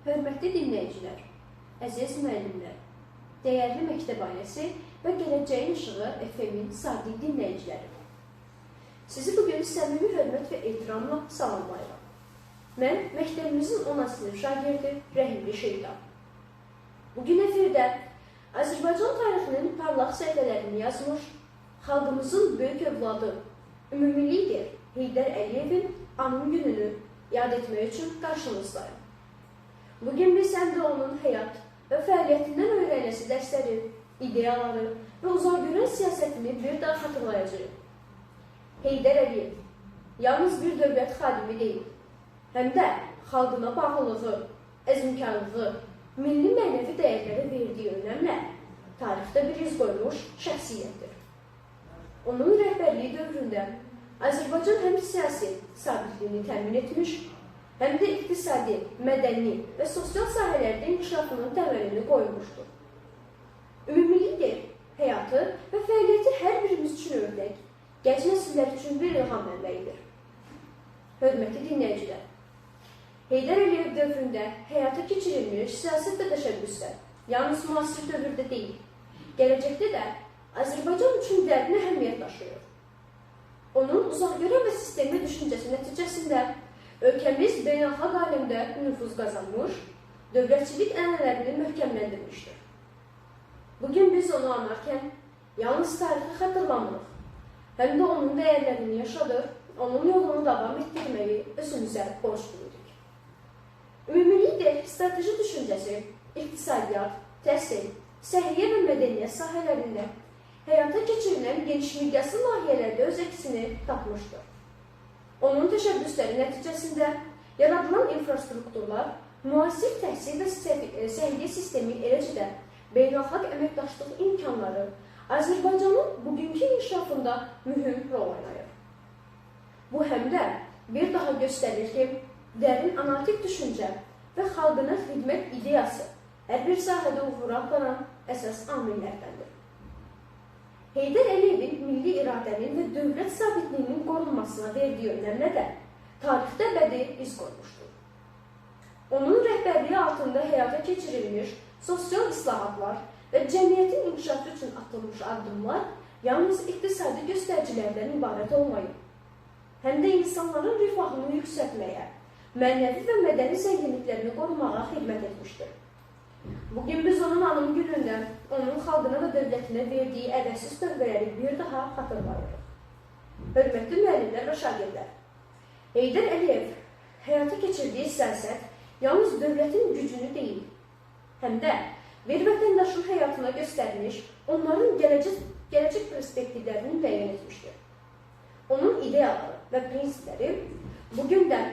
Hörmətli dinləyicilər, əziz müəllimlər, dəyərli məktəb ailəsi və gələcəyin işığı FM-in sadiq dinləyiciləri. Sizi bugün səmimi hörmət və ehtiramla salamlayıram. Mən məktəbimizin 10 sinif şagirdi Rəhimli Şeyda. Bugün efirdə Azərbaycan tarixinin parlaq səhifələrini yazmış, xalqımızın böyük övladı, ümumi lider Heydər Əliyevin anım gününü yad etmək üçün qarşınızdayım. Bugün biz həm də onun həyat və fəaliyyətindən öyrənəsi dərsləri, ideyaları və uzaqgörən siyasətini bir daha xatırlayacağıq. Heydər Əliyev yalnız bir dövlət xadimi deyil, həm də xalqına bağlılığı, əzmkarlığı, milli mənəvi dəyərlərə verdiyi önəmlə tarixdə bir iz qoymuş şəxsiyyətdir. Onun rəhbərliyi dövründə Azərbaycan həm siyasi sabitliyini təmin etmiş, həm də iqtisadi, mədəni və sosial sahələrdə inkişafının təməlini qoymuşdur. Ümumi lider həyatı və fəaliyyəti hər birimiz üçün örnək, gənc nəsillər üçün bir ilham mənbəyidir. Hörmətli dinləyicilər, Heydər Əliyev dövründə həyata keçirilmiş siyasət və təşəbbüslər yalnız müasir dövrdə deyil, gələcəkdə də Azərbaycan üçün dərin əhəmiyyət daşıyır. Onun uzaqgörən və sistemli düşüncəsi nəticəsində ölkəmiz beynəlxalq aləmdə nüfuz qazanmış, dövlətçilik ənənələrini möhkəmləndirmişdir. Bugün biz onu anarkən yalnız tarixi xatırlamırıq, həm də onun dəyərlərini yaşadır, onun yolunu davam etdirməyi özümüzə borc bilirik. Ümumi lider strateji düşüncəsi, iqtisadiyyat, təhsil, səhiyyə və mədəniyyət sahələrində həyata keçirilən geniş miqyaslı layihələrdə öz əksini tapmışdır. Onun təşəbbüsləri nəticəsində yaradılan infrastrukturlar, müasir təhsil və səhiyyə sistemi, eləcə də beynəlxalq əməkdaşlıq imkanları Azərbaycanın bugünkü inkişafında mühüm rol oynayır. Bu həm də bir daha göstərir ki, dərin analitik düşüncə və xalqına xidmət ideyası hər bir sahədə uğura aparan əsas amillərdəndir. Heydər Əliyevin milli iradənin və dövlət sabitliyinin qorunmasına verdiyi önəmlə də tarixdə əbədi iz qoymuşdur. Onun rəhbərliyi altında həyata keçirilmiş sosial islahatlar və cəmiyyətin inkişafı üçün atılmış addımlar yalnız iqtisadi göstəricilərdən ibarət olmayıb, həm də insanların rifahını yüksəltməyə, mənəvi və mədəni zənginliklərini qorumağa xidmət etmişdir. Bugün biz onun anım günündə onun xalqına və dövlətinə verdiyi əvəzsiz tövbələri bir daha xatırlayırıq. Hörmətli müəllimlər və şagirdlər, Heydər Əliyev həyata keçirdiyi siyasət yalnız dövlətin gücünü deyil, həm də bir vətəndaşın həyatına göstərmiş, onların gələcək perspektivlərini müəyyən etmişdir. Onun ideyaları və prinsipləri bugün də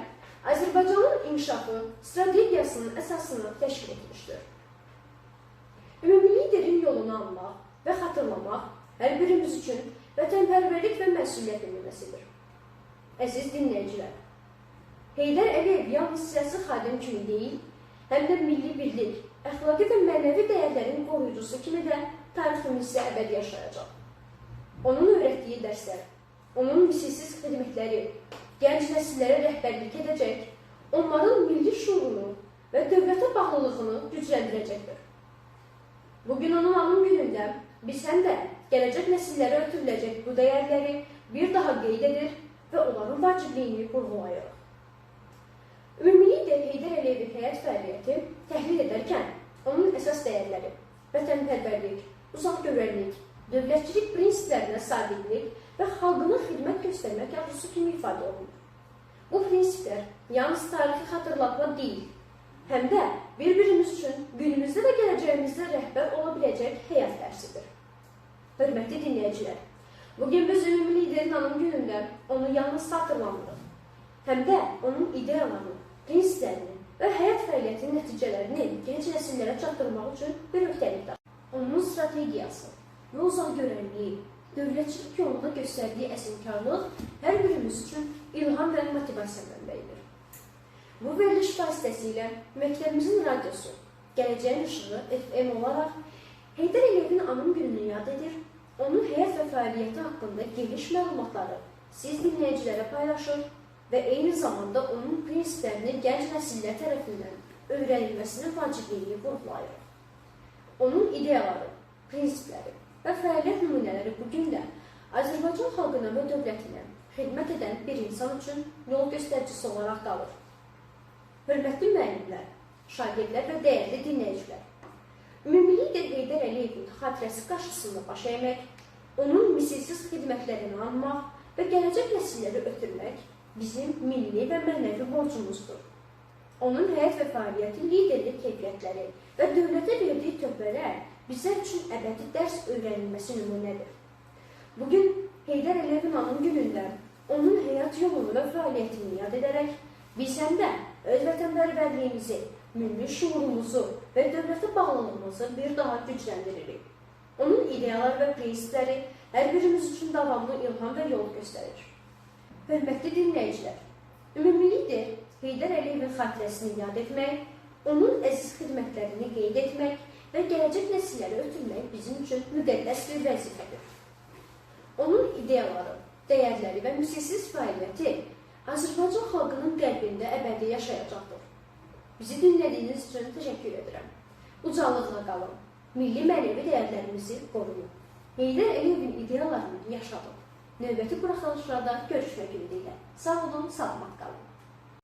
Azərbaycanın inkişafı strategiyasının əsasını təşkil etmişdir. Ümumi liderin yolunu anmaq və xatırlamaq hər birimiz üçün vətənpərvərlik və məsuliyyət nümunəsidir. Əziz dinləyicilər, Heydər Əliyev yalnız siyasi xadim kimi deyil, həm də milli birlik, əxlaqi və mənəvi dəyərlərin qoruyucusu kimi də tariximizdə əbədi yaşayacaq. Onun öyrətdiyi dərslər, onun misilsiz xidmətləri gənc nəsillərə rəhbərlik edəcək, onların milli şuurunu və dövlətə bağlılığını gücləndirəcəkdir. Bugün onun anım günündə biz həm də gələcək nəsillərə ötürüləcək bu dəyərləri bir daha qeyd edir və onların vacibliyini vurğulayırıq. Ümumi lider Heydər Əliyevin həyat fəaliyyəti təhlil edərkən onun əsas dəyərləri, vətənpərvərlik, uzaqgörənlik, dövlətçilik prinsiplərinə sadiqlik və xalqına xidmət göstərmək arzusu kimi ifadə olunur. Bu prinsiplər yalnız tarixi xatırlatma deyil, həm də bir-birimiz üçün günümüzdə və gələcəyimizdə rəhbər ola biləcək həyat dərsidir. Hörmətli dinləyicilər, bugün biz ümumi liderin anım günündə onu yalnız xatırlamırıq, həm də onun ideyalarını, prinsiplərini və həyat fəaliyyətinin nəticələrini gənc nəsillərə çatdırmaq üçün bir öhdəlik daşıyır. Onun strategiyası və uzaqgörənliyi, dövlətçilik yolunda göstərdiyi əzmkarlıq hər birimiz üçün ilham və motivasiya mənbəyidir. Bu veriliş vasitəsilə məktəbimizin radiosu, Gələcəyin İşığı FM olaraq Heydər Əliyevin anım gününü yad edir, onun həyat və fəaliyyəti haqqında geniş məlumatları siz dinləyicilərə paylaşır və eyni zamanda onun prinsiplərini gənc nəsillər tərəfindən öyrənilməsinin vacibliyini vurğulayır. Onun ideyaları, prinsipləri və fəaliyyət nümunələri bugün də Azərbaycan xalqına və dövlətinə xidmət edən bir insan üçün yol göstəricisi olaraq qalır. Hörmətli müəllimlər, şagirdlər və dəyərli dinləyicilər, ümumi lider Heydər Əliyevin xatirəsi qarşısında baş əymək, onun misilsiz xidmətlərini anmaq və gələcək nəsilləri ötürmək bizim milli və mənəvi borcumuzdur. Onun həyat və fəaliyyəti, liderlik keyfiyyətləri və dövlətə verdiyi töhfələr bizlər üçün əbədi dərs öyrənilməsi nümunədir. Bugün Heydər Əliyevin anım günündə onun həyat yolunu və fəaliyyətini yad edərək, biz həm də öz vətənpərvərliyimizi, milli şuurumuzu və dövlətə bağlılığımızı bir daha gücləndiririk. Onun ideyaları və prinsipləri hər birimiz üçün davamlı ilham və yol göstərir. Hörmətli dinləyicilər, ümumi lider Heydər Əliyevin xatirəsini yad etmək, onun əziz xidmətlərini qeyd etmək və gələcək nəsilləri ötürmək bizim üçün müqəddəs bir vəzifədir. Onun ideyaları, dəyərləri və misilsiz fəaliyyəti Azərbaycan xalqının qəlbində əbədi yaşayacaqdır. Bizi dinlədiyiniz üçün təşəkkür edirəm. Ucalıqla qalın, milli mənəvi dəyərlərimizi qoruyun. Heydər Əliyevin ideyalarını yaşadın. Növbəti buraxılışlarda görüşmək ümidilə. Sağ olun, salamat qalın.